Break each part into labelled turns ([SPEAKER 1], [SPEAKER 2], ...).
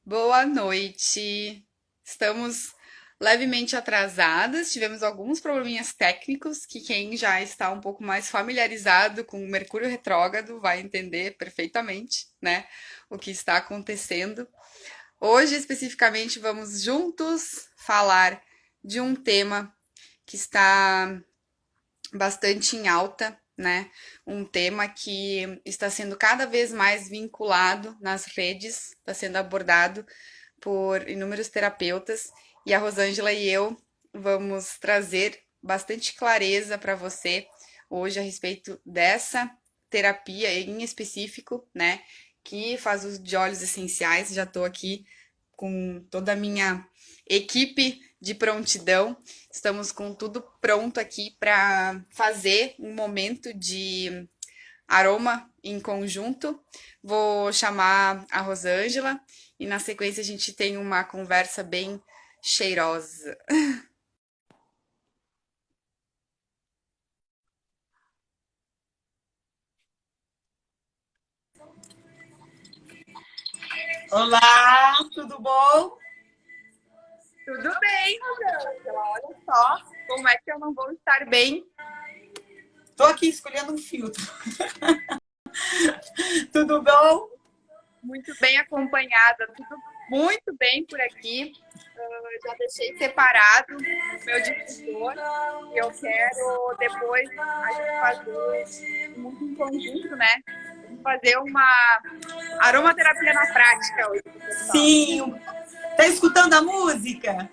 [SPEAKER 1] Boa noite. Estamos levemente atrasadas, tivemos alguns probleminhas técnicos que quem já está um pouco mais familiarizado com o Mercúrio retrógrado vai entender perfeitamente, né, o que está acontecendo. Hoje, especificamente, vamos juntos falar de um tema que está bastante em alta, né? Um tema que está sendo cada vez mais vinculado nas redes, está sendo abordado por inúmeros terapeutas e a Rosângela e eu vamos trazer bastante clareza para você hoje a respeito dessa terapia em específico, né? Que faz uso de óleos essenciais. Já estou aqui com toda a minha equipe de prontidão. Estamos com tudo pronto aqui para fazer um momento de aroma em conjunto. Vou chamar a Rosângela e na sequência a gente tem uma conversa bem cheirosa.
[SPEAKER 2] Olá, tudo bom?
[SPEAKER 1] Tudo bem, Rosângela? Olha só, como é que eu não vou estar bem?
[SPEAKER 2] Tô aqui escolhendo um filtro. Tudo bom?
[SPEAKER 1] Muito bem acompanhada, tudo muito bem por aqui. Eu já deixei separado o meu difusor e eu quero depois a gente fazer muito em conjunto, né? Vamos fazer uma aromaterapia na prática hoje, pessoal.
[SPEAKER 2] Sim. Tá escutando a música?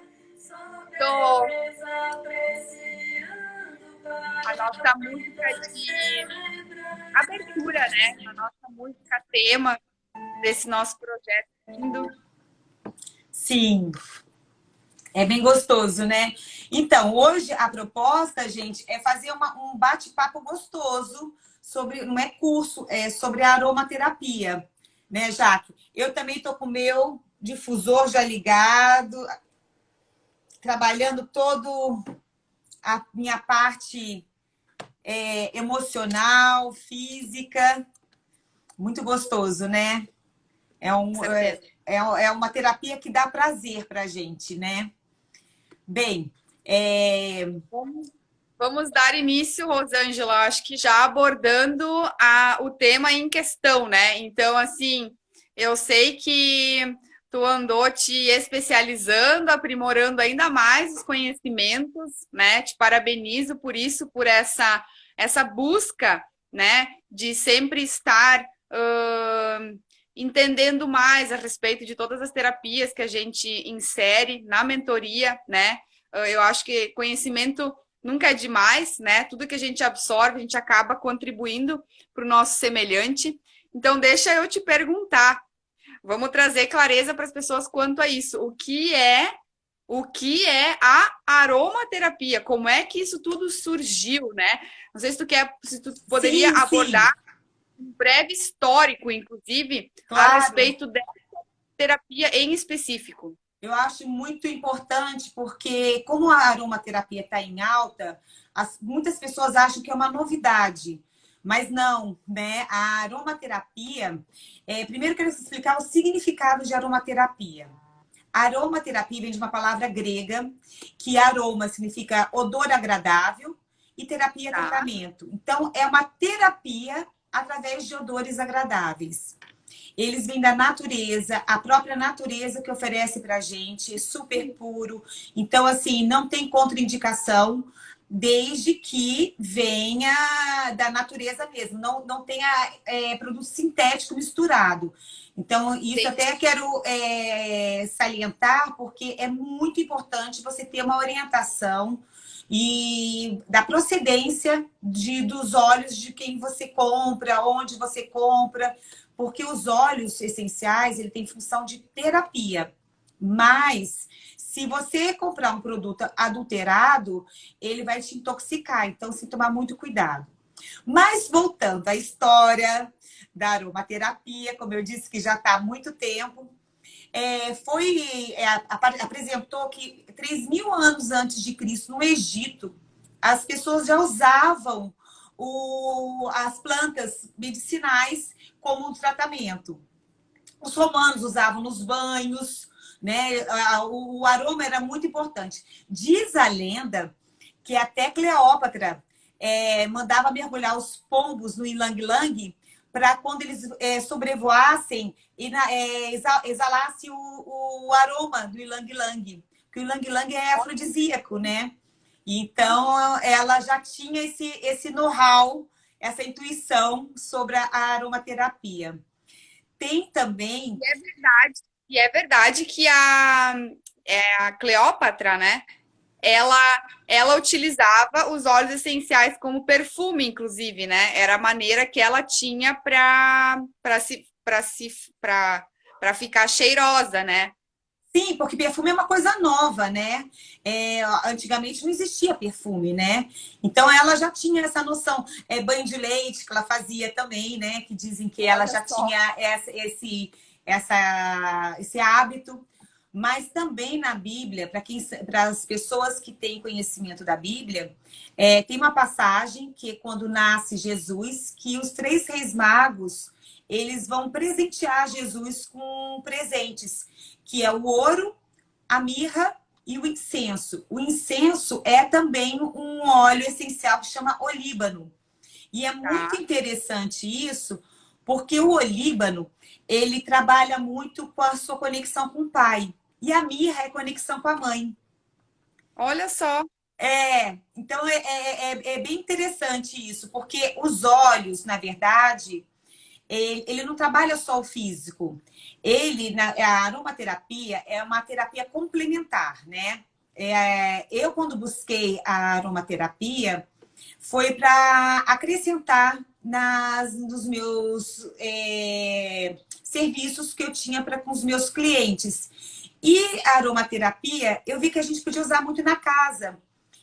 [SPEAKER 1] Tô a nossa música de abertura, né? A nossa música tema desse nosso projeto lindo.
[SPEAKER 2] Sim. É bem gostoso, né? Então, hoje a proposta, gente, é fazer um bate-papo gostoso sobre, não é curso, é sobre aromaterapia, né, Jaque? Eu também tô com o meu difusor já ligado, trabalhando todo a minha parte emocional, física. Muito gostoso, né? É,
[SPEAKER 1] Com
[SPEAKER 2] um, é,
[SPEAKER 1] certeza.
[SPEAKER 2] é uma terapia que dá prazer pra gente, né? Bem, é,
[SPEAKER 1] Vamos dar início, Rosângela, acho que já abordando o tema em questão, né? Então, assim, eu sei que tu andou te especializando, aprimorando ainda mais os conhecimentos, né? Te parabenizo por isso, por essa busca, né? De sempre estar entendendo mais a respeito de todas as terapias que a gente insere na mentoria, né? Eu acho que conhecimento nunca é demais, né? Tudo que a gente absorve, a gente acaba contribuindo para o nosso semelhante. Então, deixa eu te perguntar. Vamos trazer clareza para as pessoas quanto a isso. O que é a aromaterapia? Como é que isso tudo surgiu, né? Não sei se tu poderia
[SPEAKER 2] sim,
[SPEAKER 1] abordar
[SPEAKER 2] sim,
[SPEAKER 1] um breve histórico, inclusive, a
[SPEAKER 2] claro.
[SPEAKER 1] respeito dessa terapia em específico.
[SPEAKER 2] Eu acho muito importante porque, como a aromaterapia está em alta, muitas pessoas acham que é uma novidade. Mas não, né? A aromaterapia, primeiro eu quero explicar o significado de aromaterapia. Aromaterapia vem de uma palavra grega, que aroma significa odor agradável e terapia é
[SPEAKER 1] Tá,
[SPEAKER 2] tratamento. Então, é uma terapia através de odores agradáveis. Eles vêm da natureza, a própria natureza que oferece pra gente, é super puro. Então, assim, não tem contraindicação, desde que venha da natureza mesmo, não tenha produto sintético misturado. Então, isso até
[SPEAKER 1] entendi.
[SPEAKER 2] quero salientar, porque é muito importante você ter uma orientação e da procedência dos óleos de quem você compra, onde você compra, porque os óleos essenciais, ele tem função de terapia. Mas, se você comprar um produto adulterado, ele vai te intoxicar. Então, se tomar muito cuidado. Mas, voltando à história da aromaterapia, como eu disse que já está há muito tempo, apresentou que 3.000 anos antes de Cristo, no Egito, as pessoas já usavam as plantas medicinais como um tratamento. os romanos usavam nos banhos, né? O aroma era muito importante. Diz a lenda que até Cleópatra mandava mergulhar os pombos no ilang-ilang para quando eles sobrevoassem e exalasse o aroma do ilang-ilang. Porque o ilang-ilang é afrodisíaco, né? Então, ela já tinha esse know-how, essa intuição sobre a aromaterapia. Tem também.
[SPEAKER 1] E é verdade que a Cleópatra, né? Ela utilizava os óleos essenciais como perfume, inclusive, né? Era a maneira que ela tinha para ficar cheirosa, né?
[SPEAKER 2] Sim, porque perfume é uma coisa nova, né? Antigamente não existia perfume, né? Então ela já tinha essa noção. Banho de leite que ela fazia também, né? Que dizem que ela
[SPEAKER 1] Olha
[SPEAKER 2] já
[SPEAKER 1] só.
[SPEAKER 2] tinha esse hábito. Mas também na Bíblia, para as pessoas que têm conhecimento da Bíblia, tem uma passagem que é quando nasce Jesus, que os três reis magos eles vão presentear Jesus com presentes, que é o ouro, a mirra e o incenso. O incenso é também um óleo essencial que chama olíbano. E é muito
[SPEAKER 1] Tá.
[SPEAKER 2] interessante isso, porque o olíbano, ele trabalha muito com a sua conexão com o pai. E a mirra é conexão com a mãe.
[SPEAKER 1] Olha só.
[SPEAKER 2] Então é bem interessante isso, porque os olhos, na verdade, ele não trabalha só o físico. A aromaterapia é uma terapia complementar, né? Eu, quando busquei a aromaterapia, foi para acrescentar nos meus serviços que eu tinha com os meus clientes. E a aromaterapia, eu vi que a gente podia usar muito na casa.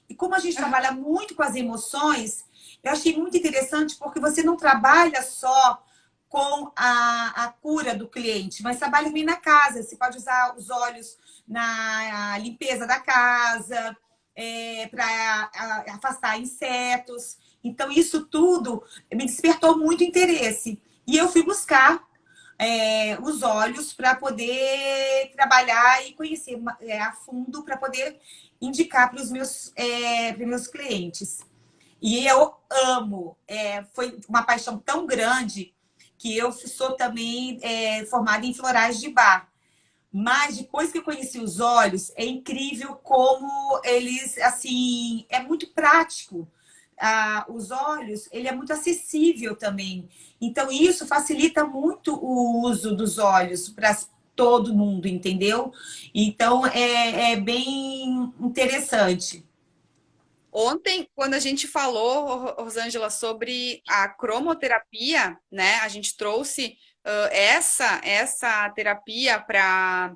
[SPEAKER 2] E como a gente trabalha muito com as emoções, eu achei muito interessante porque você não trabalha só com a cura do cliente, mas trabalha também na casa. Você pode usar os óleos na limpeza da casa, para afastar insetos. Então, isso tudo me despertou muito interesse. E eu fui buscar os óleos para poder trabalhar e conhecer a fundo, para poder indicar para os meus clientes. E eu amo. Foi uma paixão tão grande que eu sou também formada em florais de bar. Mas depois que eu conheci os olhos, é incrível como eles, assim, é muito prático. Os olhos, ele é muito acessível também. Então, isso facilita muito o uso dos olhos para todo mundo, entendeu? Então, é bem interessante.
[SPEAKER 1] Ontem, quando a gente falou, Rosângela, sobre a cromoterapia, né? A gente trouxe essa terapia para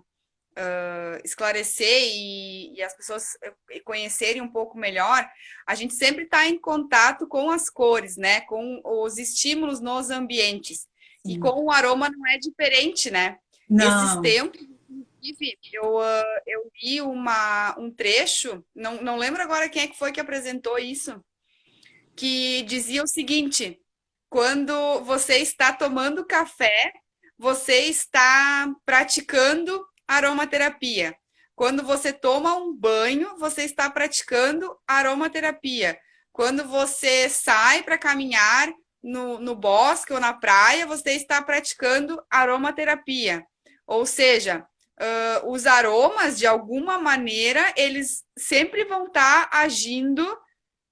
[SPEAKER 1] esclarecer e as pessoas conhecerem um pouco melhor. A gente sempre está em contato com as cores, né? Com os estímulos nos ambientes. E
[SPEAKER 2] Sim.
[SPEAKER 1] com o aroma não é diferente, né? Esses
[SPEAKER 2] Não.
[SPEAKER 1] tempos, inclusive, eu li um trecho, não lembro agora quem é que foi que apresentou isso, que dizia o seguinte: quando você está tomando café, você está praticando aromaterapia. Quando você toma um banho, você está praticando aromaterapia. Quando você sai para caminhar no bosque ou na praia, você está praticando aromaterapia. Ou seja, os aromas, de alguma maneira, eles sempre vão estar agindo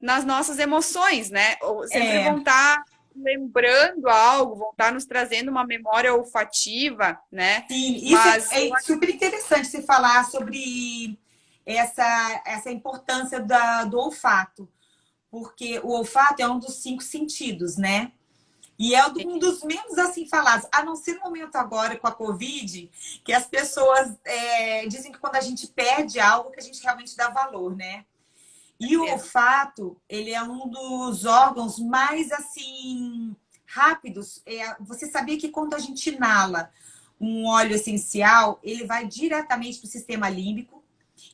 [SPEAKER 1] nas nossas emoções, né? Ou sempre
[SPEAKER 2] É,
[SPEAKER 1] vão estar lembrando algo, vão estar nos trazendo uma memória olfativa, né?
[SPEAKER 2] sim, isso
[SPEAKER 1] Mas
[SPEAKER 2] é super interessante você falar sobre essa importância do olfato, porque o olfato é um dos cinco sentidos, né? E é um dos menos assim falados, a não ser no momento agora com a Covid, que as pessoas dizem que quando a gente perde algo, que a gente realmente dá valor, né? E o olfato, ele é um dos órgãos mais assim rápidos. Você sabia que quando a gente inala um óleo essencial, ele vai diretamente para o sistema límbico,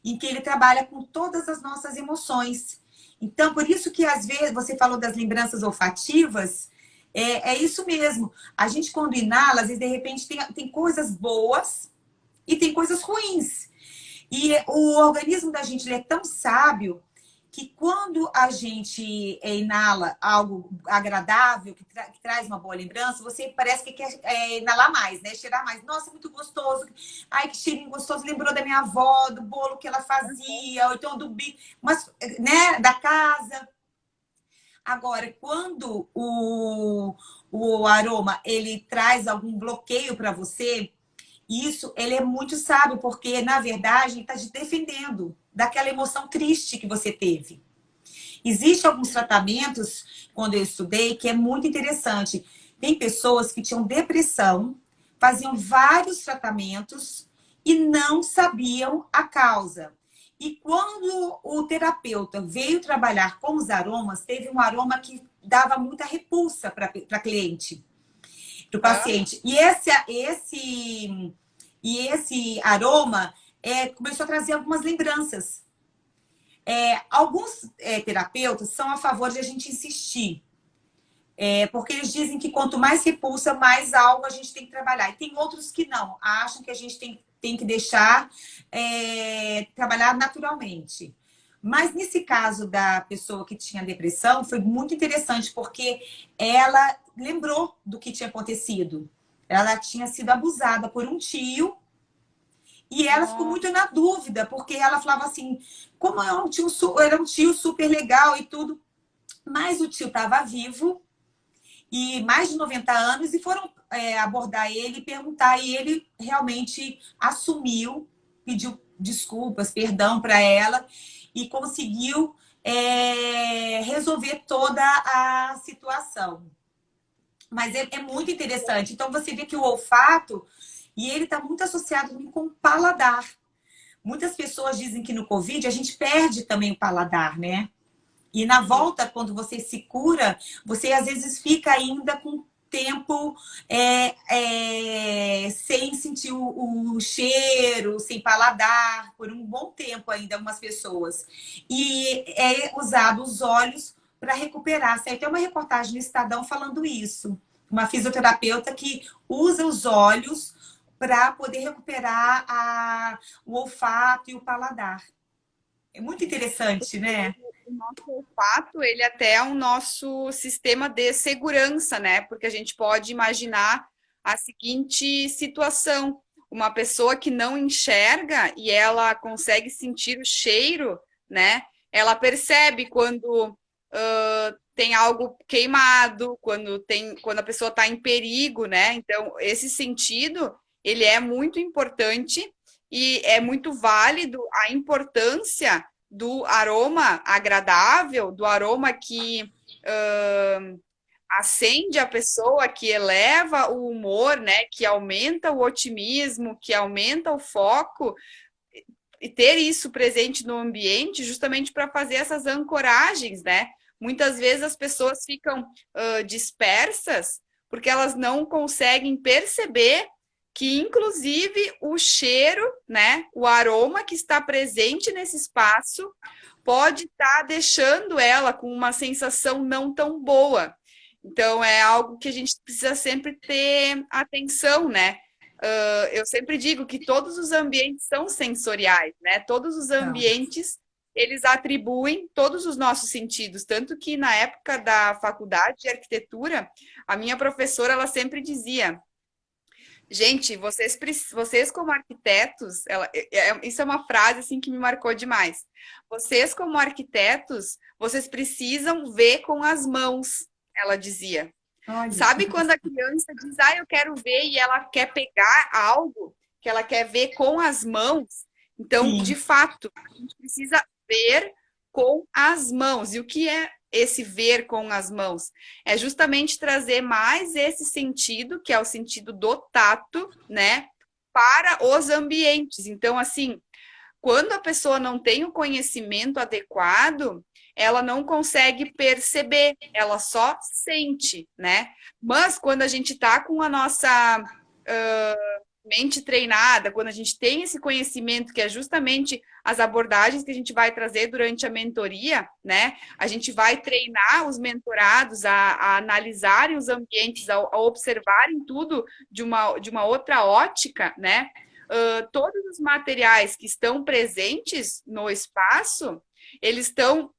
[SPEAKER 2] em que ele trabalha com todas as nossas emoções. Então, por isso que às vezes você falou das lembranças olfativas, É isso mesmo. A gente, quando inala, às vezes, de repente, tem coisas boas e tem coisas ruins. E o organismo da gente ele é tão sábio que quando a gente inala algo agradável, que traz uma boa lembrança, você parece que quer inalar mais, né? Cheirar mais. Nossa, muito gostoso. Ai, que cheirinho gostoso. Lembrou da minha avó, do bolo que ela fazia, ou então do bico, mas, né, da casa. Agora, quando o aroma ele traz algum bloqueio para você, isso ele é muito sábio, porque, na verdade, ele está te defendendo daquela emoção triste que você teve. Existem alguns tratamentos, quando eu estudei, que é muito interessante. Tem pessoas que tinham depressão, faziam vários tratamentos e não sabiam a causa. E quando o terapeuta veio trabalhar com os aromas, teve um aroma que dava muita repulsa para a cliente, para o
[SPEAKER 1] Ah,
[SPEAKER 2] paciente. E esse aroma começou a trazer algumas lembranças. Alguns terapeutas são a favor de a gente insistir, porque eles dizem que quanto mais repulsa, mais algo a gente tem que trabalhar. E tem outros que não, acham que a gente tem que deixar trabalhar naturalmente. Mas nesse caso da pessoa que tinha depressão, foi muito interessante, porque ela lembrou do que tinha acontecido. Ela tinha sido abusada por um tio e ela ficou
[SPEAKER 1] nossa.
[SPEAKER 2] muito na dúvida, porque ela falava assim, como era um tio super legal e tudo, mas o tio estava vivo e mais de 90 anos e foram abordar ele e perguntar, e ele realmente assumiu, pediu desculpas, perdão para ela e conseguiu resolver toda a situação. Mas é muito interessante. Então você vê que o olfato e ele está muito associado também com o paladar. Muitas pessoas dizem que no Covid a gente perde também o paladar, né? E na volta, quando você se cura, você às vezes fica ainda com tempo sem sentir o cheiro, sem paladar, por um bom tempo ainda, algumas pessoas. E é usado os olhos para recuperar. Saiu até uma reportagem no Estadão falando isso. Uma fisioterapeuta que usa os olhos para poder recuperar o olfato e o paladar. É muito interessante, né?
[SPEAKER 1] O nosso olfato, ele até é o nosso sistema de segurança, né? Porque a gente pode imaginar a seguinte situação: uma pessoa que não enxerga e ela consegue sentir o cheiro, né? Ela percebe quando tem algo queimado, quando a pessoa está em perigo, né? Então, esse sentido, ele é muito importante e é muito válido a importância do aroma agradável, do aroma que acende a pessoa, que eleva o humor, né? Que aumenta o otimismo, que aumenta o foco, e ter isso presente no ambiente justamente para fazer essas ancoragens, né? Muitas vezes as pessoas ficam dispersas porque elas não conseguem perceber que, inclusive, o cheiro, né, o aroma que está presente nesse espaço pode estar deixando ela com uma sensação não tão boa. Então, é algo que a gente precisa sempre ter atenção, né? Eu sempre digo que todos os ambientes são sensoriais, né? Todos os
[SPEAKER 2] Então,
[SPEAKER 1] ambientes, eles atribuem todos os nossos sentidos. Tanto que na época da faculdade de arquitetura, a minha professora, ela sempre dizia: gente, vocês como arquitetos, isso é uma frase assim que me marcou demais. Vocês como arquitetos, vocês precisam ver com as mãos, ela dizia.
[SPEAKER 2] olha que
[SPEAKER 1] Sabe quando a criança diz, eu quero ver, e ela quer pegar algo que ela quer ver com as mãos? Então, de
[SPEAKER 2] sim.
[SPEAKER 1] fato, a gente precisa ver com as mãos. E o que é esse ver com as mãos? É justamente trazer mais esse sentido, que é o sentido do tato, né, para os ambientes. Então, assim, quando a pessoa não tem o conhecimento adequado, ela não consegue perceber, ela só sente, né? Mas quando a gente está com a nossa mente treinada, quando a gente tem esse conhecimento, que é justamente as abordagens que a gente vai trazer durante a mentoria, né? A gente vai treinar os mentorados a analisarem os ambientes, a observarem tudo de uma outra ótica, né? Todos os materiais que estão presentes no espaço, eles estão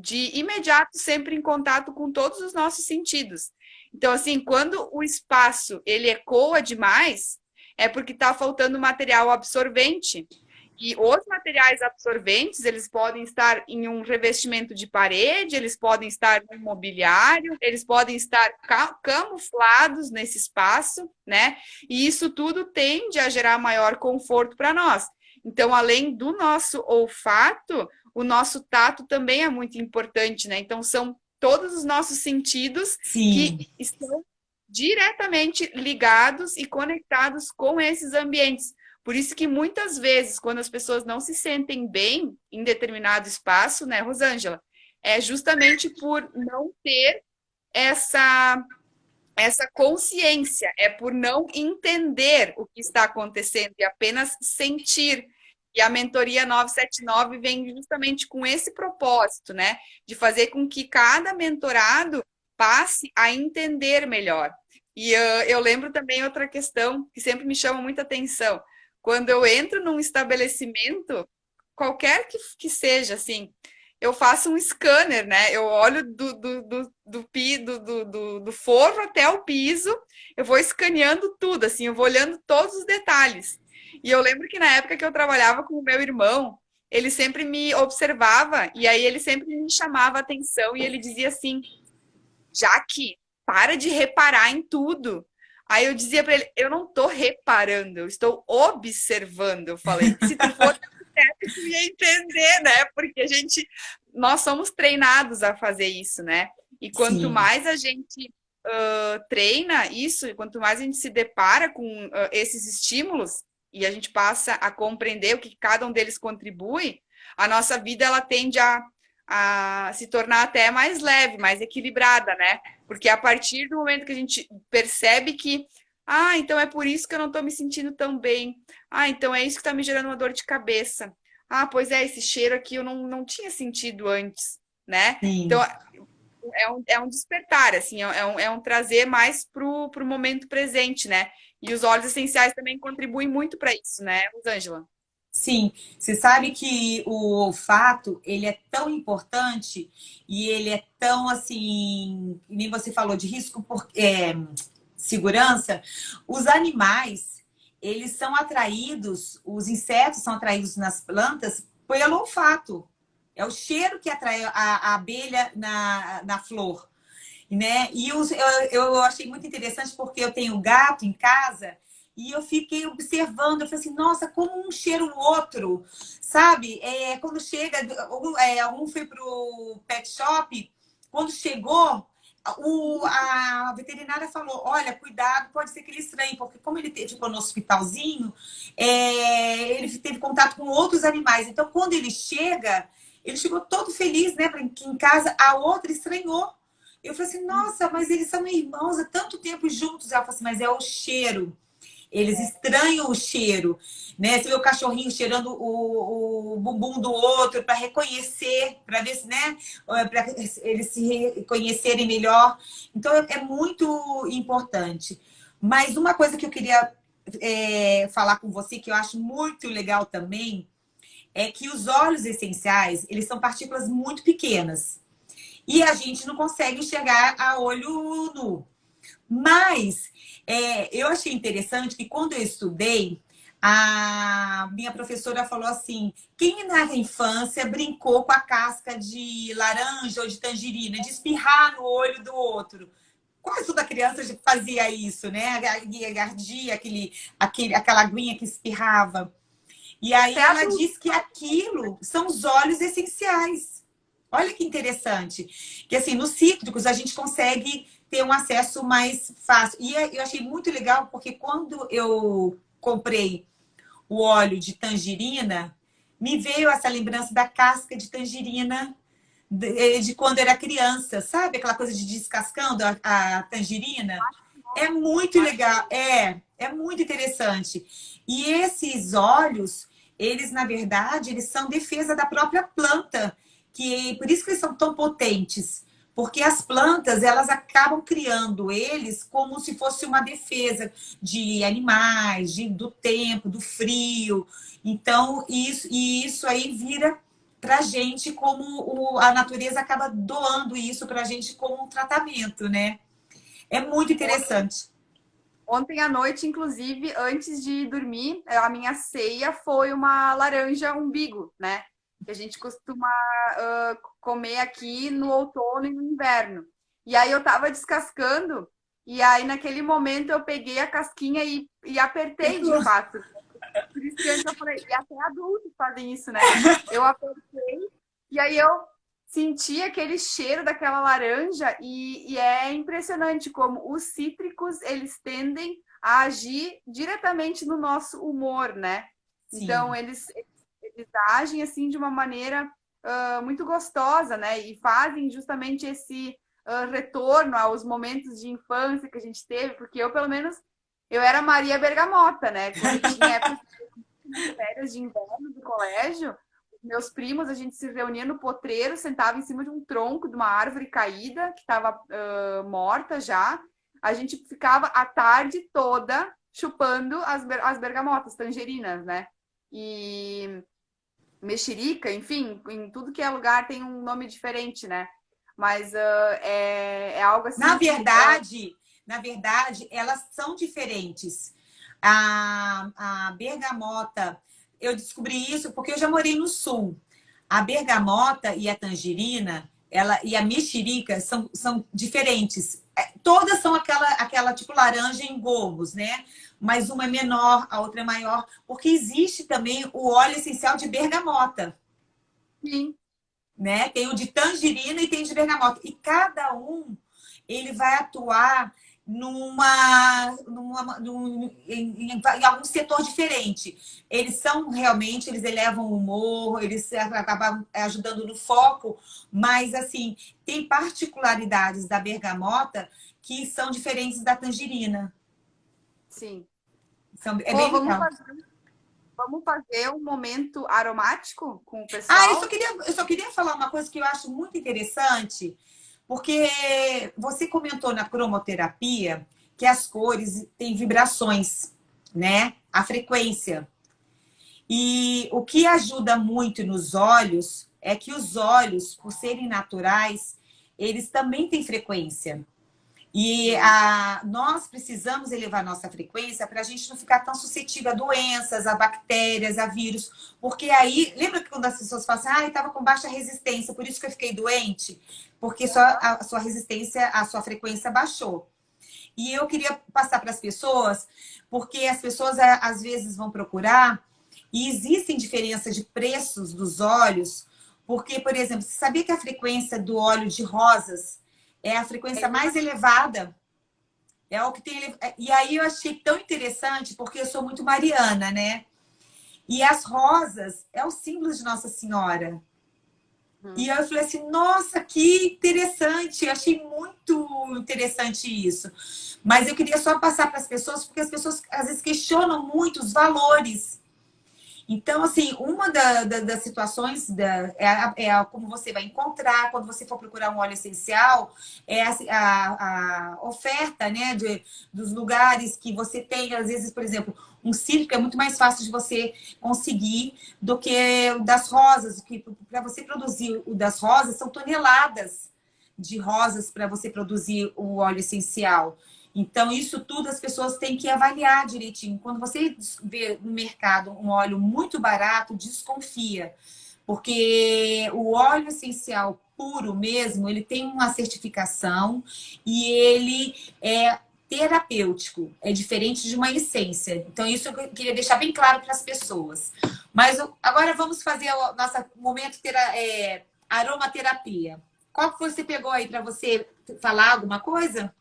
[SPEAKER 1] de imediato sempre em contato com todos os nossos sentidos. Então, assim, quando o espaço ele ecoa demais, é porque está faltando material absorvente. E os materiais absorventes, eles podem estar em um revestimento de parede, eles podem estar no mobiliário, eles podem estar camuflados nesse espaço, né? E isso tudo tende a gerar maior conforto para nós. Então, além do nosso olfato, o nosso tato também é muito importante, né? Então, são todos os nossos sentidos
[SPEAKER 2] Sim,
[SPEAKER 1] que estão diretamente ligados e conectados com esses ambientes. Por isso que muitas vezes, quando as pessoas não se sentem bem em determinado espaço, né, Rosângela, é justamente por não ter essa consciência, é por não entender o que está acontecendo e apenas sentir. E a mentoria 979 vem justamente com esse propósito, né? De fazer com que cada mentorado passe a entender melhor. E eu lembro também outra questão que sempre me chama muita atenção. Quando eu entro num estabelecimento, qualquer que seja, assim, eu faço um scanner, né? Eu olho do forro até o piso, eu vou escaneando tudo, assim, eu vou olhando todos os detalhes. E eu lembro que na época que eu trabalhava com o meu irmão, ele sempre me observava e aí ele sempre me chamava a atenção e ele dizia assim: Jaque, para de reparar em tudo. Aí eu dizia para ele: eu não estou reparando, eu estou observando. Eu falei: se tu for tu ia entender, né? Porque nós somos treinados a fazer isso, né? E quanto
[SPEAKER 2] sim.
[SPEAKER 1] mais a gente treina isso, e quanto mais a gente se depara com esses estímulos e a gente passa a compreender o que cada um deles contribui, a nossa vida ela tende a se tornar até mais leve, mais equilibrada, né? Porque a partir do momento que a gente percebe que, então é por isso que eu não estou me sentindo tão bem. Então é isso que está me gerando uma dor de cabeça. Pois é, esse cheiro aqui eu não tinha sentido antes, né? Então
[SPEAKER 2] Sim,
[SPEAKER 1] é um despertar, assim, é um trazer mais pro momento presente, né? E os óleos essenciais também contribuem muito para isso, né, Rosângela?
[SPEAKER 2] sim. Você sabe que o olfato, ele é tão importante e ele é tão, assim, nem você falou de risco por segurança. Os animais, eles são atraídos, os insetos são atraídos nas plantas pelo olfato. É o cheiro que atrai a abelha na flor, né? E eu achei muito interessante porque eu tenho gato em casa e eu fiquei observando, eu falei assim, nossa, como um cheira o outro, sabe? Quando chega, um foi pro pet shop, quando chegou, a veterinária falou, olha, cuidado, pode ser que ele estranhe, porque como ele ficou no hospitalzinho, ele teve contato com outros animais. Então, quando ele chegou todo feliz, né? Porque em casa a outra estranhou. Eu falei assim, nossa, mas eles são irmãos há tanto tempo juntos. Ela falou assim, mas é o cheiro. Eles estranham o cheiro, né? Você vê o cachorrinho cheirando o bumbum do outro para reconhecer, para ver se, né? Para eles se reconhecerem melhor. Então é muito importante. Mas uma coisa que eu queria falar com você, que eu acho muito legal também, é que os óleos essenciais, eles são partículas muito pequenas. E a gente não consegue enxergar a olho nu. Mas eu achei interessante que quando eu estudei, a minha professora falou assim: quem na infância brincou com a casca de laranja ou de tangerina, de espirrar no olho do outro? Quase toda criança fazia isso, né? Ardia aquela aguinha que espirrava. E aí
[SPEAKER 1] Até
[SPEAKER 2] ela
[SPEAKER 1] adulto.
[SPEAKER 2] diz que aquilo são os óleos essenciais. Olha que interessante. Que assim, nos cítricos a gente consegue ter um acesso mais fácil. E eu achei muito legal porque quando eu comprei o óleo de tangerina, me veio essa lembrança da casca de tangerina de quando era criança, sabe? Aquela coisa de descascando a tangerina. É muito legal, é muito interessante. E esses óleos, eles, na verdade, eles são defesa da própria planta, que por isso que eles são tão potentes. Porque as plantas, elas acabam criando eles como se fosse uma defesa de animais, do tempo, do frio. Então, isso aí vira para a gente como a natureza acaba doando isso para a gente como um tratamento, né? É muito interessante.
[SPEAKER 1] Ontem à noite, inclusive, antes de dormir, a minha ceia foi uma laranja umbigo, né? Que a gente costuma comer aqui no outono e no inverno. E aí eu tava descascando, e aí naquele momento eu peguei a casquinha e apertei de fato. Por isso que antes eu falei, e até adultos fazem isso, né? Eu apertei, e aí eu senti aquele cheiro daquela laranja, e é impressionante como os cítricos, eles tendem a agir diretamente no nosso humor, né? Então,
[SPEAKER 2] Sim.
[SPEAKER 1] eles agem assim de uma maneira muito gostosa, né? E fazem justamente esse retorno aos momentos de infância que a gente teve, porque eu, pelo menos, eu era Maria Bergamota, né? Quando tinha época de férias de inverno do colégio, meus primos, a gente se reunia no potreiro, sentava em cima de um tronco de uma árvore caída, que estava morta já. A gente ficava a tarde toda chupando as bergamotas, tangerinas, né? E mexerica, enfim, em tudo que é lugar tem um nome diferente, né? Mas é algo
[SPEAKER 2] Na
[SPEAKER 1] assim que.
[SPEAKER 2] verdade, na verdade, elas são diferentes. A bergamota, eu descobri isso porque eu já morei no sul. A bergamota e a tangerina, ela e a mexerica são diferentes. Todas são aquela tipo laranja em gomos, né? Mas uma é menor, a outra é maior, porque existe também o óleo essencial de bergamota,
[SPEAKER 1] Sim,
[SPEAKER 2] né? Tem o de tangerina e tem o de bergamota. E cada um ele vai atuar em algum setor diferente. Eles são realmente, eles elevam o humor, eles acabam ajudando no foco, mas assim, tem particularidades da bergamota que são diferentes da tangerina.
[SPEAKER 1] sim.
[SPEAKER 2] É
[SPEAKER 1] Rô,
[SPEAKER 2] bem legal.
[SPEAKER 1] vamos fazer um momento aromático com o
[SPEAKER 2] Ah,
[SPEAKER 1] pessoal?
[SPEAKER 2] eu só queria falar uma coisa que eu acho muito interessante, porque você comentou na cromoterapia que as cores têm vibrações, né? A frequência. E o que ajuda muito nos olhos é que os olhos, por serem naturais, eles também têm frequência. E nós precisamos elevar nossa frequência para a gente não ficar tão suscetível a doenças, a bactérias, a vírus. Porque aí, lembra que quando as pessoas falam assim, ah, eu estava com baixa resistência, por isso que eu fiquei doente? Porque a sua resistência, a sua frequência baixou. E eu queria passar para as pessoas, porque as pessoas às vezes vão procurar, e existem diferenças de preços dos óleos, porque, por exemplo, você sabia que a frequência do óleo de rosas é a frequência mais elevada? É o que tem. E aí eu achei tão interessante, porque eu sou muito mariana, né? E as rosas é o símbolo de Nossa Senhora. E
[SPEAKER 1] Uhum.
[SPEAKER 2] eu falei assim, nossa, que interessante. Eu achei muito interessante isso. Mas eu queria só passar para as pessoas, porque as pessoas às vezes questionam muito os valores. Então, assim, uma das situações como você vai encontrar quando você for procurar um óleo essencial, é a oferta, né, dos lugares que você tem. Às vezes, por exemplo, um cítrico é muito mais fácil de você conseguir do que o das rosas, que para você produzir o das rosas são toneladas de rosas para você produzir o óleo essencial. Então, isso tudo as pessoas têm que avaliar direitinho. Quando você vê no mercado um óleo muito barato, desconfia. Porque o óleo essencial puro mesmo, ele tem uma certificação e ele é terapêutico. É diferente de uma essência. Então, isso eu queria deixar bem claro para as pessoas. Mas agora vamos fazer o nosso momento aromaterapia. Qual que você pegou aí para você falar alguma coisa?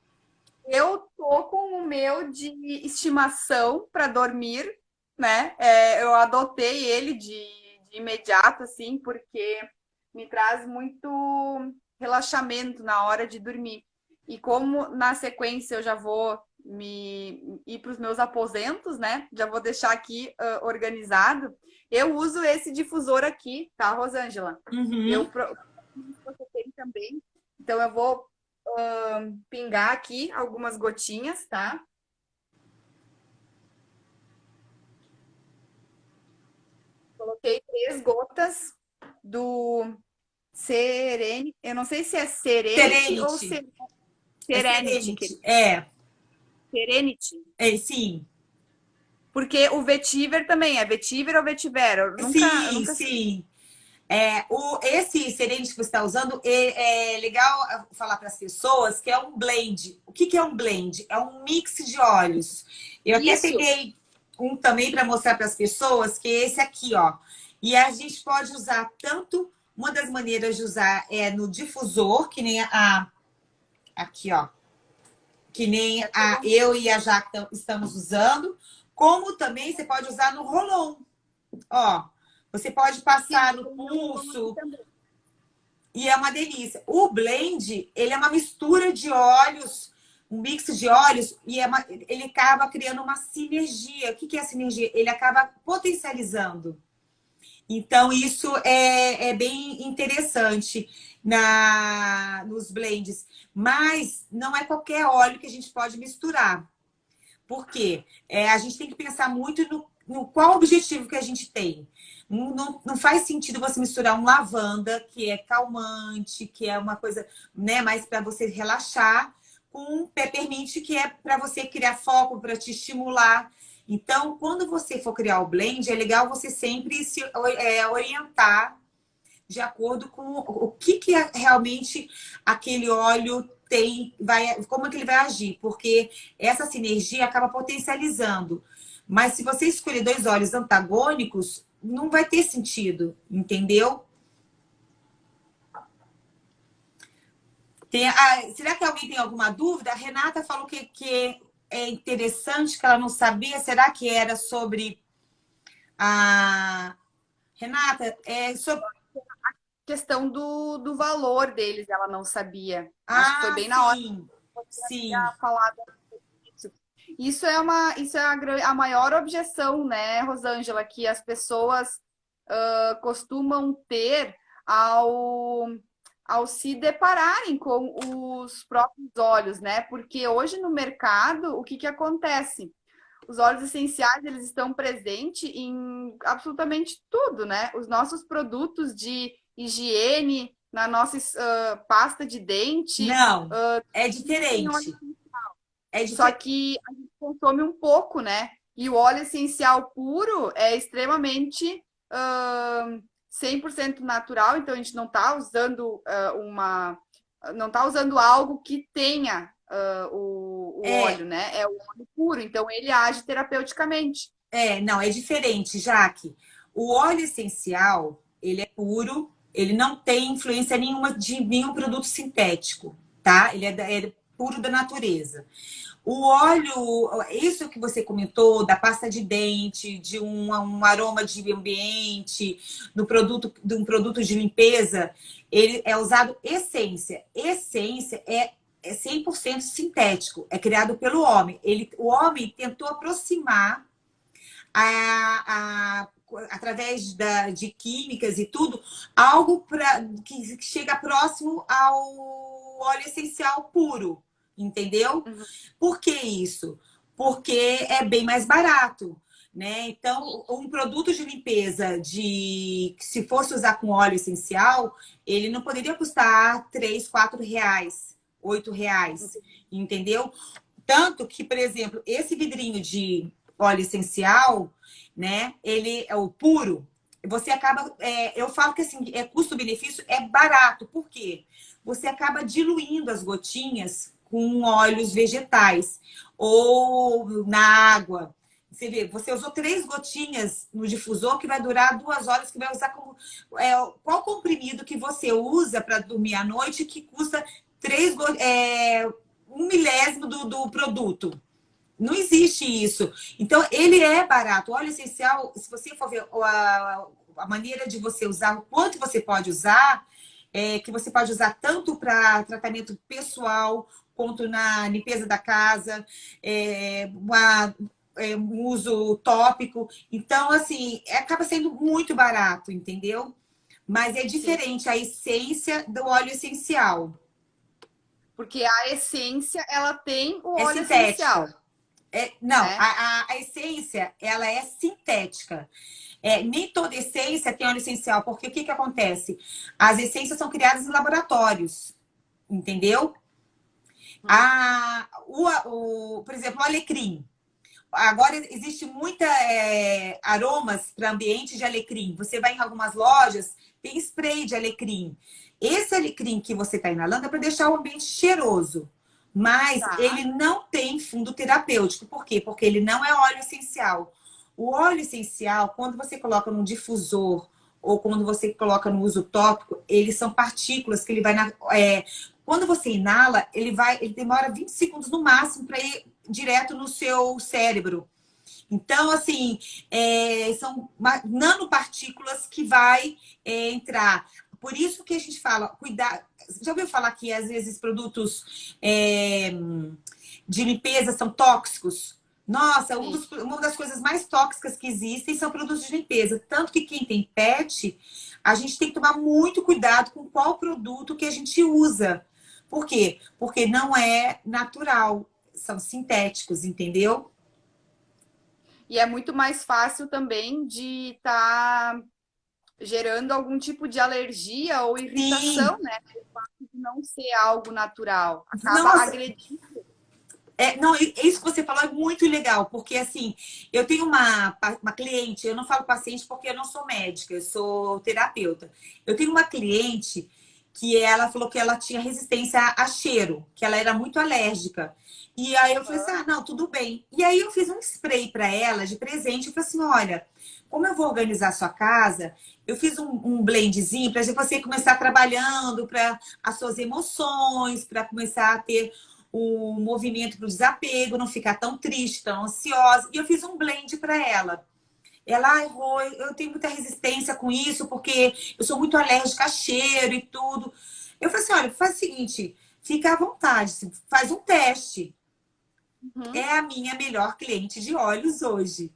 [SPEAKER 1] Eu tô com o meu de estimação para dormir, né? Eu adotei ele de imediato, assim, porque me traz muito relaxamento na hora de dormir. E como na sequência eu já vou ir para os meus aposentos, né? Já vou deixar aqui organizado. Eu uso esse difusor aqui, tá, Rosângela?
[SPEAKER 2] Uhum.
[SPEAKER 1] Você tem também. Então eu vou pingar aqui algumas gotinhas, tá? Coloquei 3 gotas do Serene. Eu não sei se é Serenity ou
[SPEAKER 2] Serenity. É
[SPEAKER 1] Serenity.
[SPEAKER 2] Serenity. É,
[SPEAKER 1] Serenity.
[SPEAKER 2] sim.
[SPEAKER 1] Porque o vetiver também é vetiver ou vetiver? Eu
[SPEAKER 2] Sim,
[SPEAKER 1] nunca sei.
[SPEAKER 2] sim. Esse Serenity que você está usando, é legal falar para as pessoas que é um blend. O que, que é um blend? É um mix de óleos. Eu até
[SPEAKER 1] Isso.
[SPEAKER 2] peguei um também para mostrar para as pessoas, que é esse aqui, ó. E a gente pode usar tanto, uma das maneiras de usar é no difusor, que nem aqui, ó. Que nem eu e a Jaque estamos usando, como também você pode usar no roll-on. Ó, você pode
[SPEAKER 1] Sim,
[SPEAKER 2] passar no
[SPEAKER 1] tem meu rolão aqui
[SPEAKER 2] pulso,
[SPEAKER 1] também.
[SPEAKER 2] e é uma delícia. O blend, ele é uma mistura de óleos, um mix de óleos, e ele acaba criando uma sinergia. O que é a sinergia? Ele acaba potencializando. Então, isso é bem interessante nos blends. Mas não é qualquer óleo que a gente pode misturar. Por quê? A gente tem que pensar muito no qual objetivo que a gente tem. Não faz sentido você misturar um lavanda, que é calmante, que é uma coisa, né, mais para você relaxar, com um peppermint, que é para você criar foco, para te estimular. Então, quando você for criar o blend, é legal você sempre se orientar de acordo com o que realmente aquele óleo tem, como é que ele vai agir, porque essa sinergia acaba potencializando. Mas se você escolher 2 óleos antagônicos, não vai ter sentido, entendeu? Será que alguém tem alguma dúvida? A Renata falou que é interessante, que ela não sabia. Será que era sobre a... Renata, sobre...
[SPEAKER 1] Questão do valor deles, ela não sabia. Acho que foi
[SPEAKER 2] Ah,
[SPEAKER 1] bem na hora
[SPEAKER 2] sim,
[SPEAKER 1] que você
[SPEAKER 2] sim.
[SPEAKER 1] tinha falado isso. Isso é a maior objeção, né, Rosângela, que as pessoas costumam ter ao, ao se depararem com os próprios óleos, né? Porque hoje no mercado, o que que acontece? Os óleos essenciais, eles estão presentes em absolutamente tudo, né? Os nossos produtos de higiene, na nossa pasta de dente,
[SPEAKER 2] Não, é
[SPEAKER 1] tem óleo.
[SPEAKER 2] diferente. É
[SPEAKER 1] Só
[SPEAKER 2] diferente.
[SPEAKER 1] que a gente consome um pouco, né? E o óleo essencial puro é extremamente 100% natural, então a gente não está usando não está usando algo que tenha o
[SPEAKER 2] É,
[SPEAKER 1] óleo, né? É o óleo puro, então ele age terapeuticamente.
[SPEAKER 2] não, é diferente, Jaque. O óleo essencial, ele é puro, ele não tem influência nenhuma de nenhum produto sintético, tá? Ele é puro da natureza. O óleo, isso que você comentou, da pasta de dente, de um aroma de ambiente, de um produto de limpeza, ele é usado essência. Essência é 100% sintético, é criado pelo homem. O homem tentou aproximar através de químicas e tudo, algo que chega próximo ao óleo essencial puro, entendeu?
[SPEAKER 1] Uhum.
[SPEAKER 2] Por que isso? Porque é bem mais barato. Né? Então, um produto de limpeza que se fosse usar com óleo essencial, ele não poderia custar 3, 4 reais, 8 reais, entendeu? Tanto que, por exemplo, esse vidrinho de óleo essencial, né? Ele é o puro. Você acaba, eu falo que assim, custo-benefício é barato. Por quê? Você acaba diluindo as gotinhas com óleos vegetais ou na água. Você vê, você usou 3 gotinhas no difusor que vai durar 2 horas, que vai usar como. Qual comprimido que você usa para dormir à noite que custa 1 milésimo do produto? Não existe isso. Então, ele é barato. O óleo essencial, se você for ver a maneira de você usar, o quanto você pode usar, que você pode usar tanto para tratamento pessoal, quanto na limpeza da casa, um uso tópico. Então, assim, acaba sendo muito barato, entendeu? Mas é
[SPEAKER 1] Sim.
[SPEAKER 2] diferente a essência do óleo essencial.
[SPEAKER 1] Porque a essência, ela tem o
[SPEAKER 2] É
[SPEAKER 1] óleo essencial,
[SPEAKER 2] sintética. Não,
[SPEAKER 1] né?
[SPEAKER 2] a essência, ela é sintética. Nem toda essência tem óleo essencial, porque o que, que acontece? As essências são criadas em laboratórios, entendeu?
[SPEAKER 1] Hum.
[SPEAKER 2] Por exemplo, o alecrim. Agora existe muita aromas para ambiente de alecrim. Você vai em algumas lojas, tem spray de alecrim. Esse alecrim que você está inalando é para deixar o ambiente cheiroso. Mas
[SPEAKER 1] Tá.
[SPEAKER 2] ele não tem fundo terapêutico. Por quê? Porque ele não é óleo essencial. O óleo essencial, quando você coloca num difusor ou quando você coloca no uso tópico, eles são partículas que ele vai quando você inala, ele demora 20 segundos no máximo para ir direto no seu cérebro. Então, assim, são nanopartículas que vai entrar. Por isso que a gente fala, cuidar. Já ouviu falar que às vezes produtos de limpeza são tóxicos? Nossa,
[SPEAKER 1] Sim.
[SPEAKER 2] uma das coisas mais tóxicas que existem são produtos de limpeza. Tanto que quem tem pet, a gente tem que tomar muito cuidado com qual produto que a gente usa. Por quê? Porque não é natural, são sintéticos, entendeu?
[SPEAKER 1] E é muito mais fácil também de estar gerando algum tipo de alergia ou irritação,
[SPEAKER 2] Sim,
[SPEAKER 1] né? De não ser algo natural. Acaba
[SPEAKER 2] nossa,
[SPEAKER 1] agredindo.
[SPEAKER 2] não, isso que você falou é muito legal, porque assim, eu tenho uma cliente, eu não falo paciente porque eu não sou médica, eu sou terapeuta. Eu tenho uma cliente que ela falou que ela tinha resistência a cheiro, que ela era muito alérgica. E aí eu falei assim: ah, não, tudo bem. E aí eu fiz um spray para ela de presente. Eu falei assim: olha, como eu vou organizar a sua casa, eu fiz um blendzinho para você começar trabalhando para as suas emoções, para começar a ter o movimento para o desapego, não ficar tão triste, tão ansiosa. E eu fiz um blend para ela. Ela, ai, Rô, eu tenho muita resistência com isso, porque eu sou muito alérgica a cheiro e tudo. Eu falei assim: olha, faz o seguinte, fica à vontade, faz um teste.
[SPEAKER 1] Uhum.
[SPEAKER 2] É a minha melhor cliente de óleos hoje.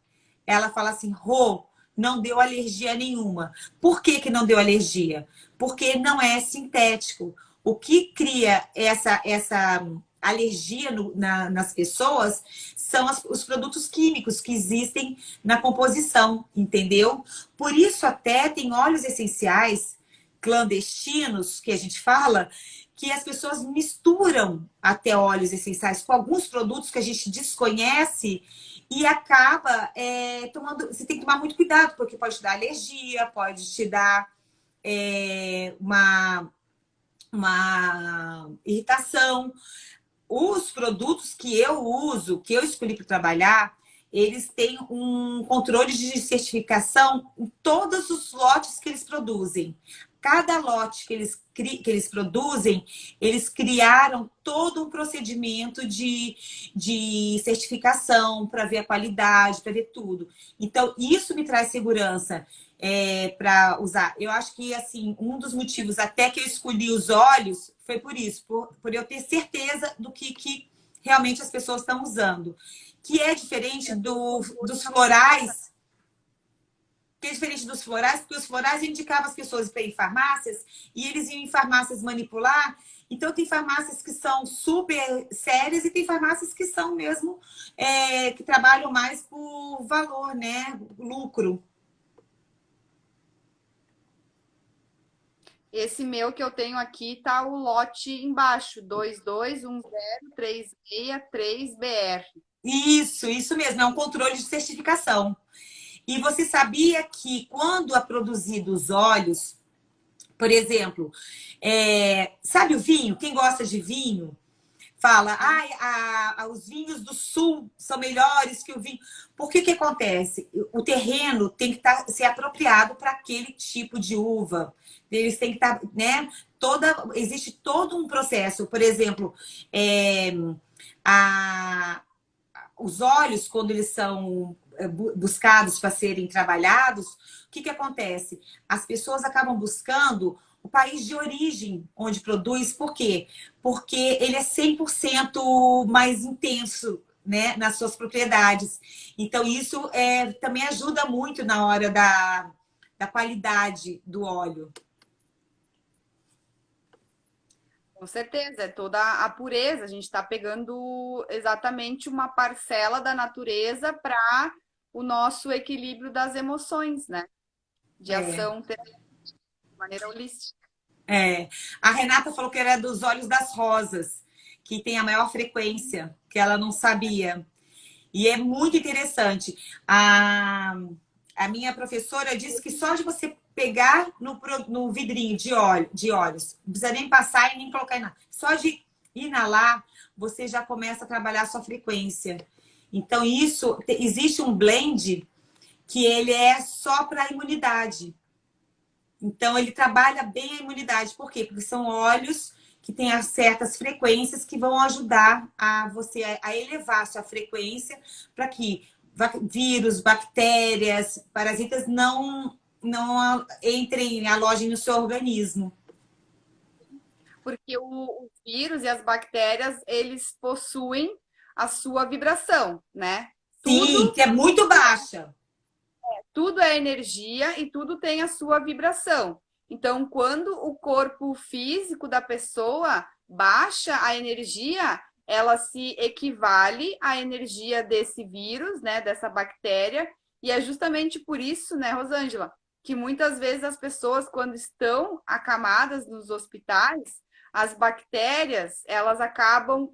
[SPEAKER 2] Ela fala assim: Rô, não deu alergia nenhuma. Por que, que não deu alergia? Porque não é sintético. O que cria essa alergia nas pessoas são os produtos químicos que existem na composição, entendeu? Por isso, até tem óleos essenciais clandestinos, que a gente fala, que as pessoas misturam até óleos essenciais com alguns produtos que a gente desconhece e acaba tomando. Você tem que tomar muito cuidado, porque pode te dar alergia, pode te dar uma irritação. Os produtos que eu uso, que eu escolhi para trabalhar, eles têm um controle de certificação em todos os lotes que eles produzem. Cada lote que eles produzem, eles criaram todo um procedimento de certificação para ver a qualidade, para ver tudo. Então, isso me traz segurança para usar. Eu acho que assim, um dos motivos até que eu escolhi os óleos foi por isso, por eu ter certeza do que realmente as pessoas estão usando. Que é diferente dos florais, que é diferente dos florais, porque os florais indicavam as pessoas para ir em farmácias e eles iam em farmácias manipular. Então, tem farmácias que são super sérias e tem farmácias que são mesmo, que trabalham mais por valor, né? Lucro.
[SPEAKER 1] Esse meu que eu tenho aqui tá o lote embaixo, 2210363BR.
[SPEAKER 2] Isso mesmo, é um controle de certificação. E você sabia que quando é produzido os óleos, por exemplo, sabe o vinho? Quem gosta de vinho fala,
[SPEAKER 1] Uhum.
[SPEAKER 2] os vinhos do sul são melhores que o vinho. Por que que acontece? O terreno tem que ser apropriado para aquele tipo de uva. Eles têm que estar, né? Existe todo um processo. Por exemplo, é, a, os óleos, quando eles são buscados para serem trabalhados, o que, que acontece? As pessoas acabam buscando o país de origem onde produz. Por quê? Porque ele é 100% mais intenso, né, nas suas propriedades. Então, isso também ajuda muito na hora da qualidade do óleo.
[SPEAKER 1] Com certeza, é toda a pureza. A gente está pegando exatamente uma parcela da natureza para o nosso equilíbrio das emoções, né? De
[SPEAKER 2] É,
[SPEAKER 1] ação de maneira holística.
[SPEAKER 2] é. A Renata falou que era dos óleos das rosas, que tem a maior frequência, que ela não sabia. E é muito interessante. A minha professora disse que só de você pegar no vidrinho de óleos, não precisa nem passar e nem colocar em nada. Só de inalar, você já começa a trabalhar a sua frequência. Então, existe um blend que ele é só para a imunidade. Então, ele trabalha bem a imunidade. Por quê? Porque são óleos que têm certas frequências que vão ajudar a você a elevar a sua frequência para que vírus, bactérias, parasitas não entrem, alojem no seu organismo.
[SPEAKER 1] Porque os vírus e as bactérias, eles possuem a sua vibração, né?
[SPEAKER 2] Sim,
[SPEAKER 1] Tudo
[SPEAKER 2] que é muito baixa.
[SPEAKER 1] Tudo é energia e tudo tem a sua vibração. Então, quando o corpo físico da pessoa baixa a energia, ela se equivale à energia desse vírus, né, dessa bactéria, e é justamente por isso, né, Rosângela, que muitas vezes as pessoas, quando estão acamadas nos hospitais, as bactérias, elas acabam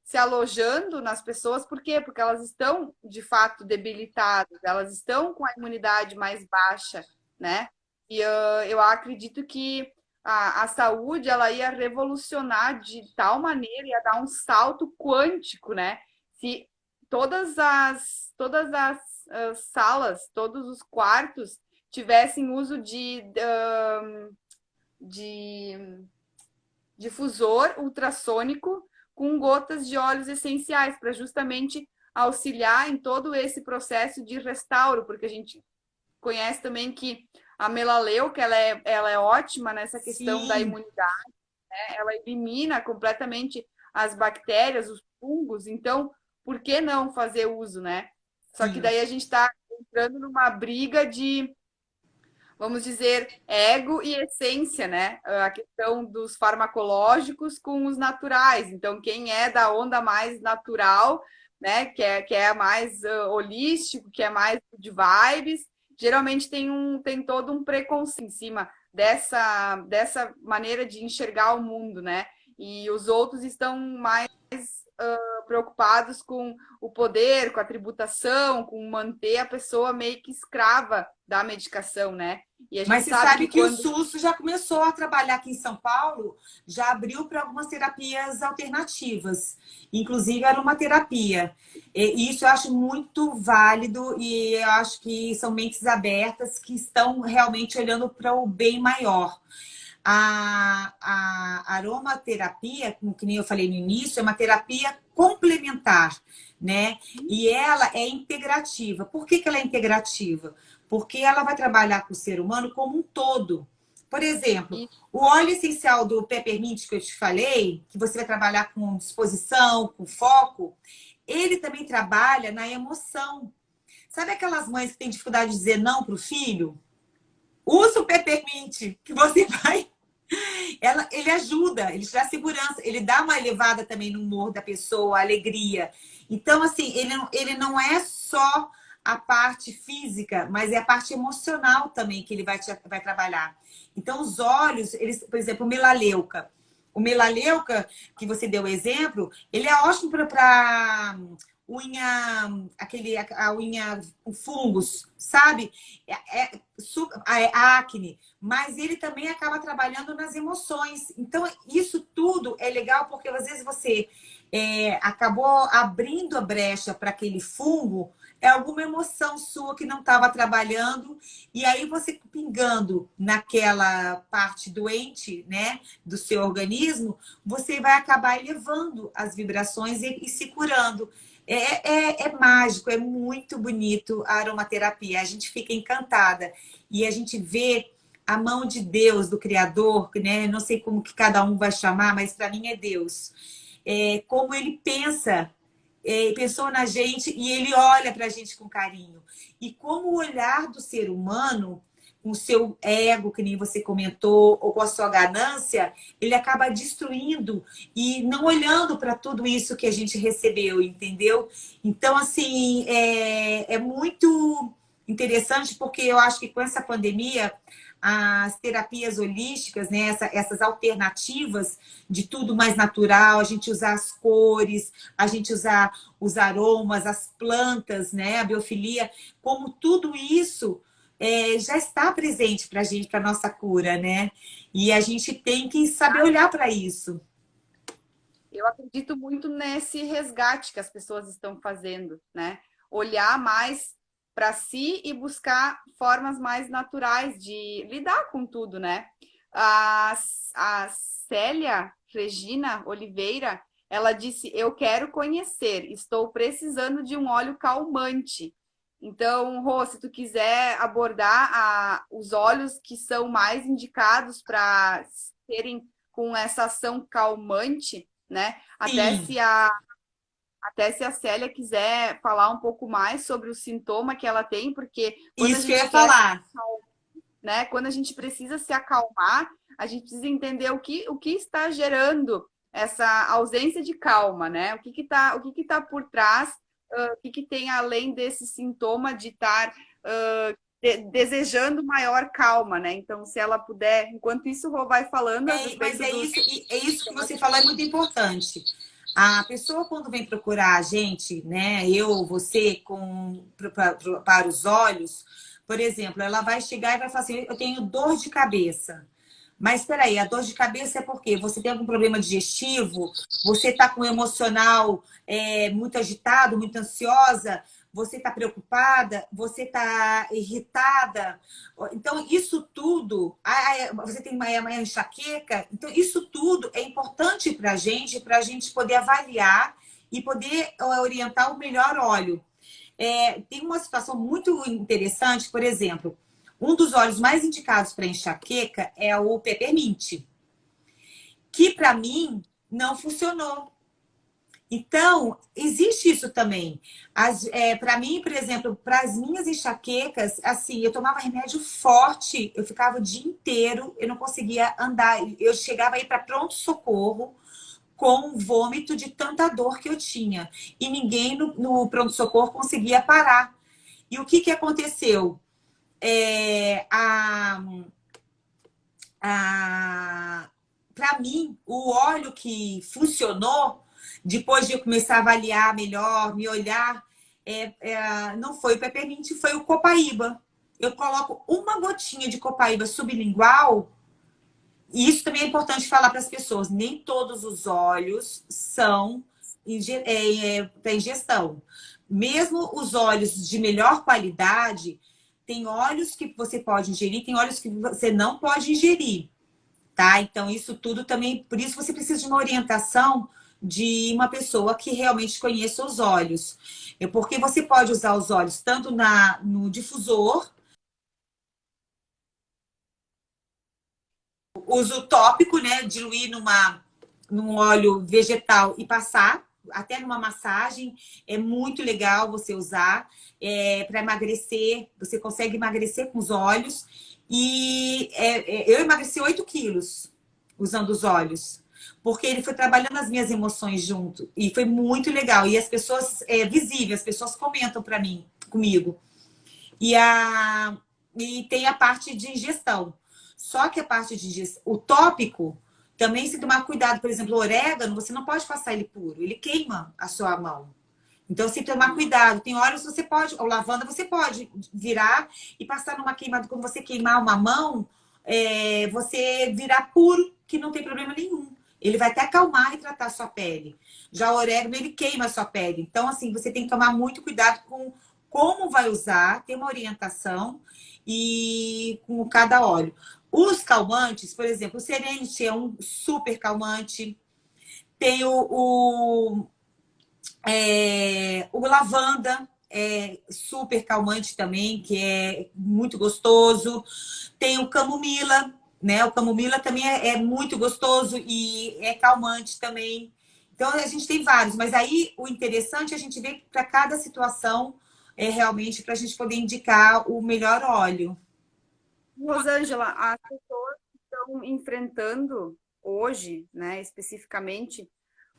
[SPEAKER 1] se alojando nas pessoas, por quê? Porque elas estão, de fato, debilitadas, elas estão com a imunidade mais baixa, né? E eu acredito que a saúde, ela ia revolucionar de tal maneira, ia dar um salto quântico, né? Se todas as salas, todos os quartos tivessem uso de difusor ultrassônico com gotas de óleos essenciais para justamente auxiliar em todo esse processo de restauro, porque a gente conhece também que a melaleuca ela é ótima nessa questão da
[SPEAKER 2] Sim,
[SPEAKER 1] imunidade, né? Ela elimina completamente as bactérias, os fungos, então por que não fazer uso, né? Só que
[SPEAKER 2] sim.
[SPEAKER 1] daí a gente está entrando numa briga de, vamos dizer, ego e essência, né? A questão dos farmacológicos com os naturais. Então, quem é da onda mais natural, né? Que é mais holístico, que é mais de vibes, geralmente tem todo um preconceito em cima dessa maneira de enxergar o mundo, né? E os outros estão mais preocupados com o poder, com a tributação, com manter a pessoa meio que escrava da medicação, né? E a gente
[SPEAKER 2] Mas você
[SPEAKER 1] sabe
[SPEAKER 2] sabe
[SPEAKER 1] que
[SPEAKER 2] que o
[SPEAKER 1] quando.
[SPEAKER 2] SUS já começou a trabalhar aqui em São Paulo, já abriu para algumas terapias alternativas, inclusive aromaterapia. E isso eu acho muito válido e eu acho que são mentes abertas que estão realmente olhando para o bem maior. A aromaterapia, como que nem eu falei no início, é uma terapia complementar, né? E ela é integrativa. Por que ela é integrativa? Porque ela vai trabalhar com o ser humano como um todo. Por exemplo, o óleo essencial do peppermint que eu te falei, que você vai trabalhar com disposição, com foco, ele também trabalha na emoção. Sabe aquelas mães que têm dificuldade de dizer não para o filho? Usa o peppermint, que você vai. Ele ajuda, ele te dá segurança, ele dá uma elevada também no humor da pessoa, a alegria. Então, assim, ele não é só a parte física, mas é a parte emocional também que ele vai trabalhar. Então, os olhos, eles, por exemplo, o melaleuca. O melaleuca, que você deu exemplo, ele é ótimo para unha, a unha com fungos, sabe? É acne, mas ele também acaba trabalhando nas emoções. Então, isso tudo é legal porque às vezes você acabou abrindo a brecha para aquele fungo, é alguma emoção sua que não estava trabalhando, e aí você pingando naquela parte doente, né, do seu organismo, você vai acabar elevando as vibrações e se curando. É mágico, é muito bonito a aromaterapia. A gente fica encantada e a gente vê a mão de Deus, do Criador, né? Não sei como que cada um vai chamar, mas para mim é Deus. Como ele pensa, pensou na gente e ele olha para a gente com carinho. E como o olhar do ser humano, com o seu ego, que nem você comentou, ou com a sua ganância, ele acaba destruindo e não olhando para tudo isso que a gente recebeu, entendeu? Então, assim, é muito interessante porque eu acho que com essa pandemia as terapias holísticas, né, essas alternativas de tudo mais natural, a gente usar as cores, a gente usar os aromas, as plantas, né, a biofilia, como tudo isso já está presente para a gente, para a nossa cura, né? E a gente tem que saber olhar para isso.
[SPEAKER 1] Eu acredito muito nesse resgate que as pessoas estão fazendo, né? Olhar mais para si e buscar formas mais naturais de lidar com tudo, né? A Célia Regina Oliveira, ela disse: Eu quero conhecer, estou precisando de um óleo calmante. Então, Rô, se tu quiser abordar os óleos que são mais indicados para serem com essa ação calmante, né?
[SPEAKER 2] Sim,
[SPEAKER 1] Até se a Célia quiser falar um pouco mais sobre o sintoma que ela tem, porque quando a
[SPEAKER 2] isso que eu
[SPEAKER 1] gente
[SPEAKER 2] ia
[SPEAKER 1] quer,
[SPEAKER 2] falar.
[SPEAKER 1] né? Quando a gente precisa se acalmar, a gente precisa entender o que está gerando essa ausência de calma, né? O que tá por trás, o que tem além desse sintoma de estar desejando maior calma, né? Então, se ela puder, enquanto isso, o Rô vai falando a
[SPEAKER 2] Mas
[SPEAKER 1] respeito
[SPEAKER 2] é
[SPEAKER 1] dos
[SPEAKER 2] isso, é isso que você falou, é muito importante. A pessoa, quando vem procurar a gente, né, eu, você, para os olhos, por exemplo, ela vai chegar e vai falar assim: eu tenho dor de cabeça. Mas espera aí, a dor de cabeça é porque você tem algum problema digestivo, você está com o emocional muito agitado, muito ansiosa, você está preocupada, você está irritada. Então, isso tudo, você tem uma enxaqueca, então isso tudo é importante para a gente poder avaliar e poder orientar o melhor óleo. Tem uma situação muito interessante, por exemplo, um dos óleos mais indicados para enxaqueca é o peppermint, que para mim não funcionou. Então, existe isso também. Para mim, por exemplo, para as minhas enxaquecas, assim, eu tomava remédio forte, eu ficava o dia inteiro, eu não conseguia andar, eu chegava aí para pronto-socorro com vômito de tanta dor que eu tinha. E ninguém no pronto-socorro conseguia parar. E o que aconteceu? É, Para mim, o óleo que funcionou, depois de eu começar a avaliar melhor, me olhar, não foi o peppermint, foi o copaíba. Eu coloco uma gotinha de copaíba sublingual, e isso também é importante falar para as pessoas: nem todos os óleos são para ingestão. Mesmo os óleos de melhor qualidade, tem óleos que você pode ingerir, tem óleos que você não pode ingerir, tá? Então, isso tudo também, por isso você precisa de uma orientação de uma pessoa que realmente conheça os óleos. Porque você pode usar os óleos tanto no difusor, uso tópico, né? Diluir num óleo vegetal e passar, até numa massagem. É muito legal você usar para emagrecer. Você consegue emagrecer com os óleos. E eu emagreci 8 quilos usando os óleos. Porque ele foi trabalhando as minhas emoções junto. E foi muito legal. E as pessoas, visíveis, as pessoas comentam para mim, comigo. E, e tem a parte de ingestão. Só que a parte de ingestão, o tópico, também se tomar cuidado. Por exemplo, o orégano, você não pode passar ele puro, ele queima a sua mão. Então, se tomar cuidado, tem horas que você pode, ou lavanda, você pode virar e passar numa queimada. Quando você queimar uma mão, você virar puro, que não tem problema nenhum. Ele vai até acalmar e tratar a sua pele. Já o orégano, ele queima a sua pele. Então, assim, você tem que tomar muito cuidado com como vai usar, ter uma orientação e com cada óleo. Os calmantes, por exemplo, o Serenity é um super calmante. Tem o lavanda, é super calmante também, que é muito gostoso. Tem o camomila, né? O camomila também é muito gostoso e é calmante também. Então, a gente tem vários, mas aí o interessante é a gente ver para cada situação é realmente para a gente poder indicar o melhor óleo.
[SPEAKER 1] Rosângela, as pessoas estão enfrentando hoje, né, especificamente,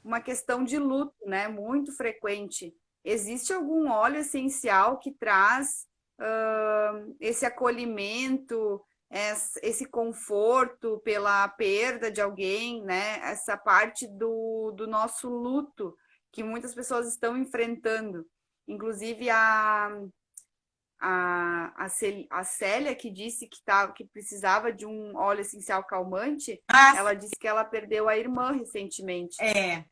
[SPEAKER 1] uma questão de luto, né, muito frequente. Existe algum óleo essencial que traz esse acolhimento, esse conforto pela perda de alguém, né? Essa parte do nosso luto que muitas pessoas estão enfrentando. Inclusive a Célia, que disse que precisava de um óleo essencial calmante,
[SPEAKER 2] Ah,
[SPEAKER 1] ela disse que ela perdeu a irmã recentemente.
[SPEAKER 2] é.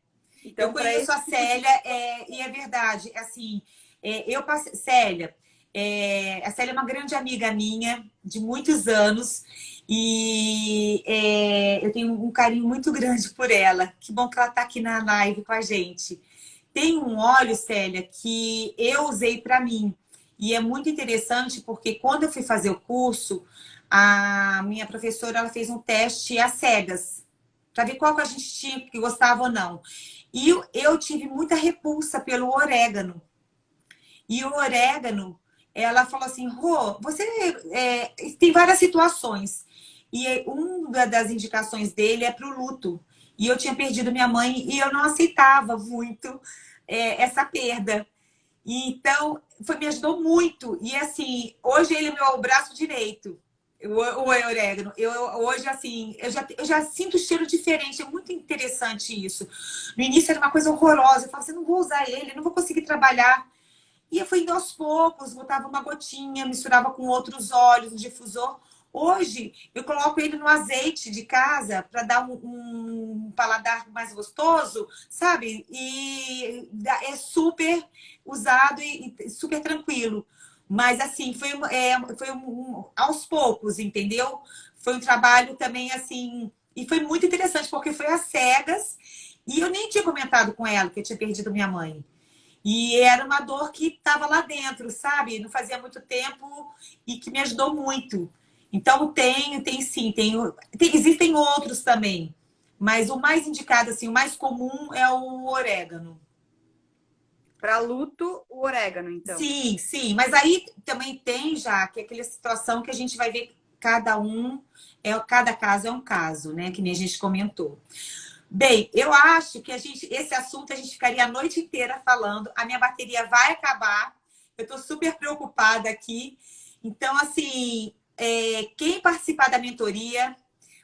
[SPEAKER 2] Eu
[SPEAKER 1] Então, para
[SPEAKER 2] conheço
[SPEAKER 1] esse
[SPEAKER 2] a
[SPEAKER 1] tipo de...
[SPEAKER 2] Célia, e é verdade. Assim, eu passei. Célia, a Célia é uma grande amiga minha, de muitos anos, e eu tenho um carinho muito grande por ela. Que bom que ela está aqui na live com a gente. Tem um óleo, Célia, que eu usei para mim. E é muito interessante porque quando eu fui fazer o curso, a minha professora ela fez um teste às cegas, para ver qual que a gente tinha que gostava ou não. E eu tive muita repulsa pelo orégano. E o orégano, ela falou assim, Rô, você tem várias situações. E uma das indicações dele é para o luto. E eu tinha perdido minha mãe e eu não aceitava muito essa perda. E, então, me ajudou muito. E assim, hoje ele é meu braço direito, o orégano. Hoje, assim, eu já sinto cheiro diferente. É muito interessante isso. No início era uma coisa horrorosa. Eu falava assim, não vou usar ele, não vou conseguir trabalhar. E eu fui indo aos poucos, botava uma gotinha, misturava com outros óleos, um difusor. Hoje, eu coloco ele no azeite de casa para dar um paladar mais gostoso, sabe? E é super usado e super tranquilo. Mas, assim, aos poucos, entendeu? Foi um trabalho também, assim... E foi muito interessante, porque foi às cegas. E eu nem tinha comentado com ela que eu tinha perdido minha mãe. E era uma dor que estava lá dentro, sabe? Não fazia muito tempo e que me ajudou muito. Então tem sim, existem outros também. Mas o mais indicado, assim, o mais comum é o orégano.
[SPEAKER 1] Para luto, o orégano, então.
[SPEAKER 2] Sim, sim. Mas aí também tem já que é aquela situação que a gente vai ver cada caso é um caso, né? Que nem a gente comentou. Bem, eu acho que esse assunto a gente ficaria a noite inteira falando. A minha bateria vai acabar. Eu estou super preocupada aqui. Então, assim, quem participar da mentoria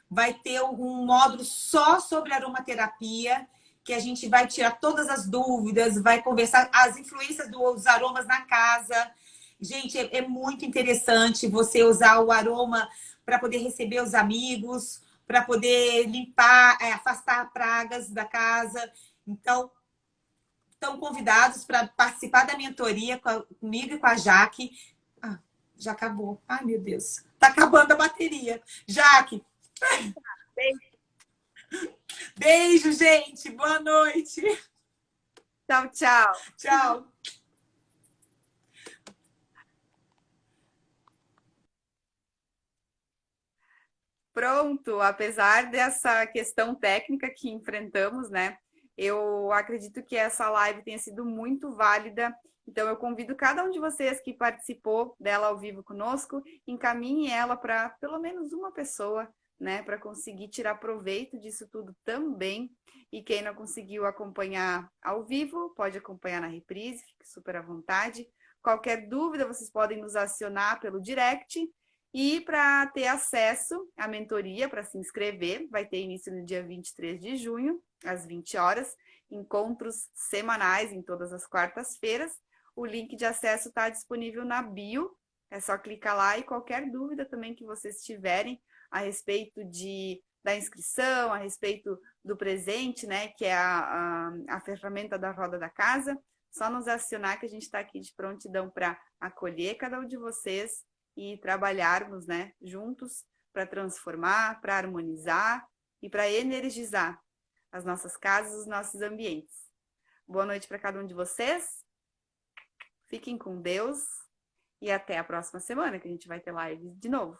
[SPEAKER 2] vai ter um módulo só sobre aromaterapia, que a gente vai tirar todas as dúvidas, vai conversar as influências dos aromas na casa. Gente, é muito interessante você usar o aroma para poder receber os amigos, para poder limpar, afastar pragas da casa. Então, estão convidados para participar da mentoria comigo e com a Jaque. Ah, já acabou. Ai, meu Deus. Tá acabando a bateria. Jaque, beijo, gente. Boa noite.
[SPEAKER 1] Tchau, tchau.
[SPEAKER 2] Tchau.
[SPEAKER 1] Pronto, apesar dessa questão técnica que enfrentamos, né? Eu acredito que essa live tenha sido muito válida. Então, eu convido cada um de vocês que participou dela ao vivo conosco, encaminhe ela para pelo menos uma pessoa, né? Para conseguir tirar proveito disso tudo também. E quem não conseguiu acompanhar ao vivo, pode acompanhar na reprise, fique super à vontade. Qualquer dúvida, vocês podem nos acionar pelo direct. E para ter acesso à mentoria, para se inscrever, vai ter início no dia 23 de junho, às 20 horas, encontros semanais em todas as quartas-feiras. O link de acesso está disponível na bio, é só clicar lá e qualquer dúvida também que vocês tiverem a respeito da inscrição, a respeito do presente, né, que é a ferramenta da roda da casa, só nos acionar que a gente está aqui de prontidão para acolher cada um de vocês e trabalharmos, né, juntos para transformar, para harmonizar e para energizar as nossas casas, os nossos ambientes. Boa noite para cada um de vocês. Fiquem com Deus e até a próxima semana, que a gente vai ter live de novo.